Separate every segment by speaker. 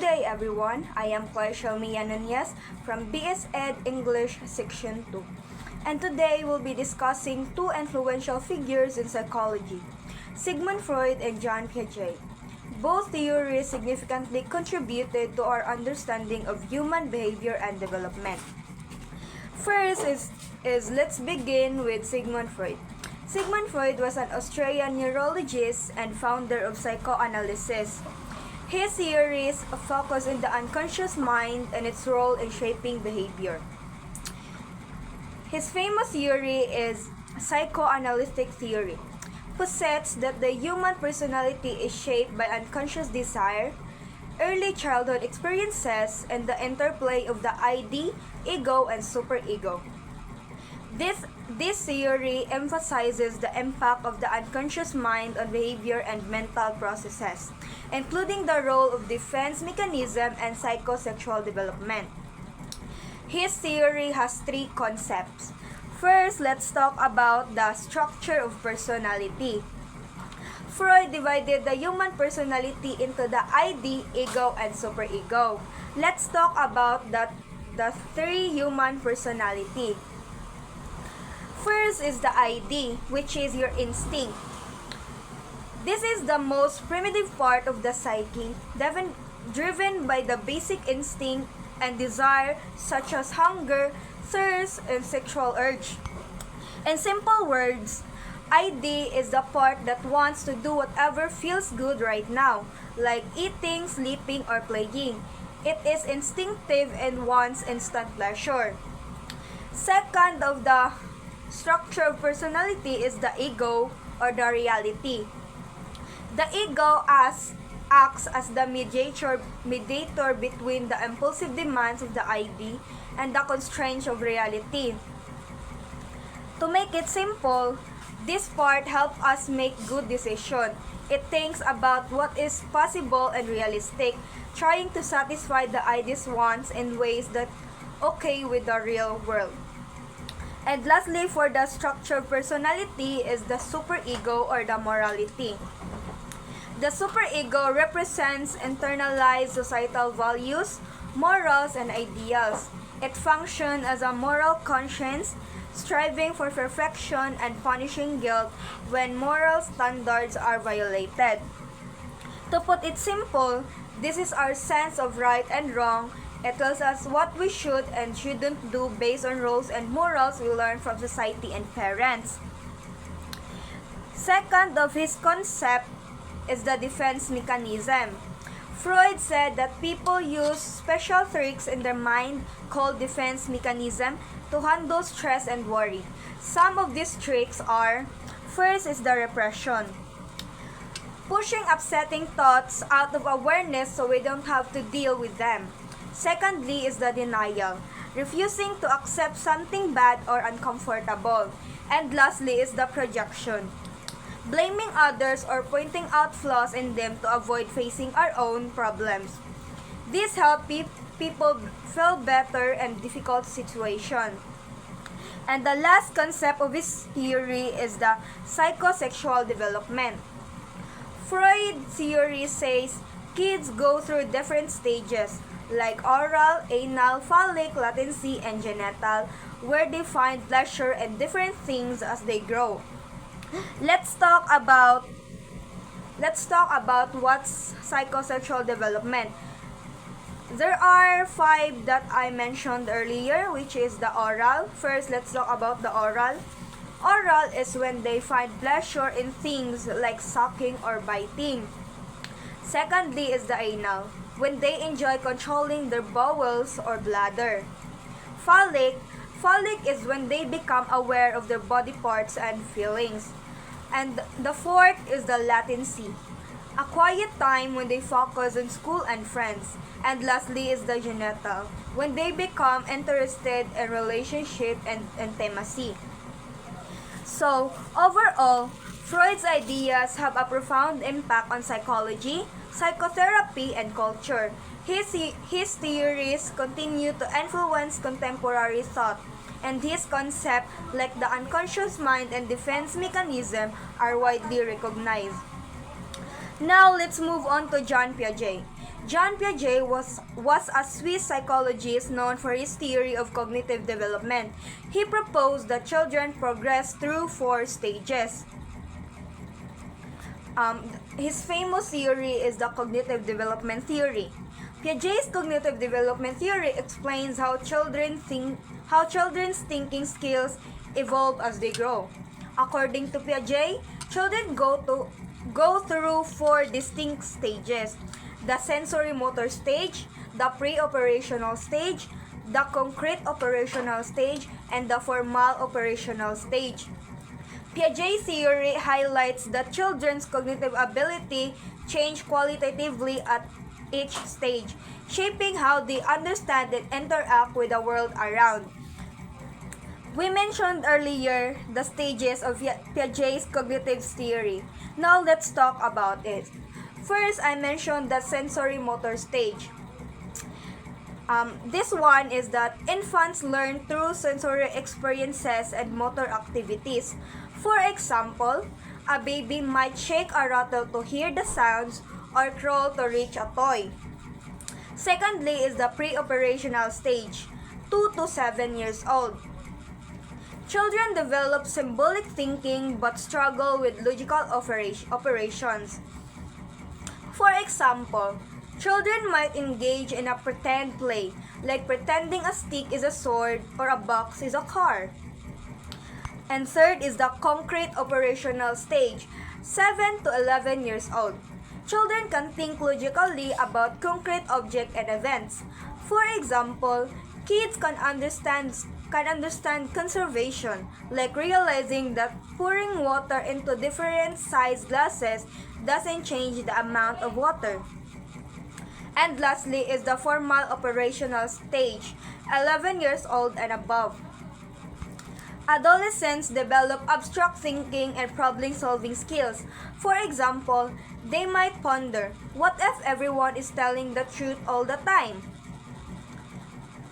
Speaker 1: day everyone, I am Claire Nunez from BS Ed English Section 2. And today we'll be discussing two influential figures in psychology, Sigmund Freud and John Piaget. Both theories significantly contributed to our understanding of human behavior and development. First is let's begin with Sigmund Freud. Sigmund Freud was an Austrian neurologist and founder of psychoanalysis. His theories focus on the unconscious mind and its role in shaping behavior. His famous theory is psychoanalytic theory, posits that the human personality is shaped by unconscious desire, early childhood experiences, and the interplay of the ID, ego, and superego. This theory emphasizes the impact of the unconscious mind on behavior and mental processes, including the role of defense mechanism and psychosexual development. His theory has three concepts. First, let's talk about the structure of personality. Freud divided the human personality into the ID, ego, and superego. Let's talk about the three human personality. First is the ID, which is your instinct. This is the most primitive part of the psyche, driven by the basic instinct and desire such as hunger, thirst, and sexual urge. In simple words, ID is the part that wants to do whatever feels good right now, like eating, sleeping, or playing. It is instinctive and wants instant pleasure. Second of the structure of personality is the ego or the reality. The ego acts as the mediator between the impulsive demands of the ID and the constraints of reality. To make it simple, this part helps us make good decisions. It thinks about what is possible and realistic, trying to satisfy the ID's wants in ways that okay with the real world. And lastly, for the structure of personality is the superego or the morality. The superego represents internalized societal values, morals, and ideals. It functions as a moral conscience, striving for perfection and punishing guilt when moral standards are violated. To put it simple, this is our sense of right and wrong. It tells us what we should and shouldn't do based on rules and morals we learn from society and parents. Second of his concept is the defense mechanism. Freud said that people use special tricks in their mind called defense mechanism to handle stress and worry. Some of these tricks are: first is the repression, pushing upsetting thoughts out of awareness so we don't have to deal with them. Secondly is the denial, refusing to accept something bad or uncomfortable. And lastly is the projection, blaming others or pointing out flaws in them to avoid facing our own problems. This helps people feel better in difficult situations. And the last concept of his theory is the psychosexual development. Freud's theory says kids go through different stages like oral, anal, phallic, latency, and genital, where they find pleasure in different things as they grow. Let's talk about what's psychosexual development. There are 5 that I mentioned earlier, which is the oral. First, let's talk about the oral. Oral is when they find pleasure in things like sucking or biting. Secondly is the anal, when they enjoy controlling their bowels or bladder. Phallic is when they become aware of their body parts and feelings. And the fourth is the latency, a quiet time when they focus on school and friends. And lastly is the genital, when they become interested in relationship and intimacy. So, overall, Freud's ideas have a profound impact on psychology, psychotherapy, and culture. His theories continue to influence contemporary thought, and his concepts, like the unconscious mind and defense mechanism, are widely recognized. Now, let's move on to John Piaget. Jean Piaget was a Swiss psychologist known for his theory of cognitive development. He proposed that children progress through 4 stages. His famous theory is the cognitive development theory. Piaget's cognitive development theory explains how children's thinking skills evolve as they grow. According to Piaget, children go through 4 distinct stages: the sensory motor stage, the pre-operational stage, the concrete operational stage, and the formal operational stage. Piaget's theory highlights that children's cognitive ability change qualitatively at each stage, shaping how they understand and interact with the world around. We mentioned earlier the stages of Piaget's cognitive theory. Now let's talk about it. First, I mentioned the sensory motor stage. This one is that infants learn through sensory experiences and motor activities. For example, a baby might shake a rattle to hear the sounds or crawl to reach a toy. Secondly is the pre-operational stage, 2 to 7 years old. Children develop symbolic thinking but struggle with logical operations. For example, children might engage in a pretend play, like pretending a stick is a sword or a box is a car. And third is the concrete operational stage, 7 to 11 years old. Children can think logically about concrete objects and events. For example, kids can understand conservation, like realizing that pouring water into different sized glasses doesn't change the amount of water. And lastly is the formal operational stage, 11 years old and above. Adolescents develop abstract thinking and problem-solving skills. For example, they might ponder, what if everyone is telling the truth all the time?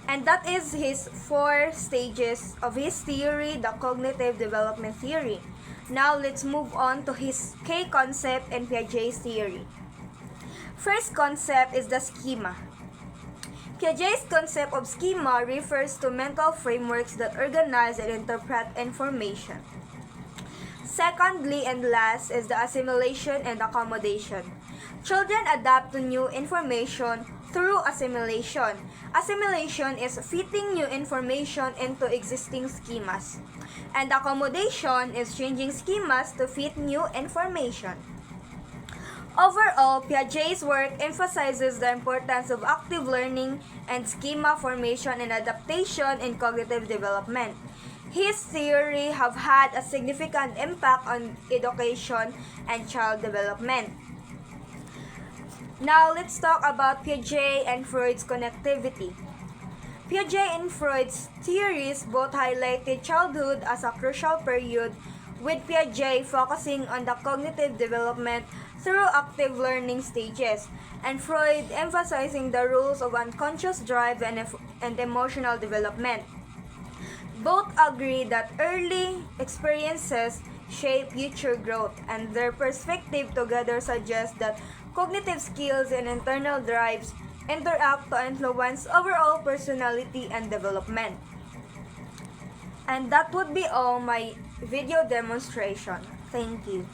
Speaker 1: And that is his 4 stages of his theory, the cognitive development theory. Now let's move on to his K concept and Piaget's theory. First concept is the schema. Piaget's concept of schema refers to mental frameworks that organize and interpret information. Secondly and last is the assimilation and accommodation. Children adapt to new information through assimilation. Assimilation is fitting new information into existing schemas. And accommodation is changing schemas to fit new information. Overall, Piaget's work emphasizes the importance of active learning and schema formation and adaptation in cognitive development. His theory have had a significant impact on education and child development. Now, let's talk about Piaget and Freud's connectivity. Piaget and Freud's theories both highlighted childhood as a crucial period, with Piaget focusing on the cognitive development through active learning stages, and Freud emphasizing the roles of unconscious drive and emotional development. Both agree that early experiences shape future growth, and their perspective together suggests that cognitive skills and internal drives interact to influence overall personality and development. And that would be all my video demonstration. Thank you.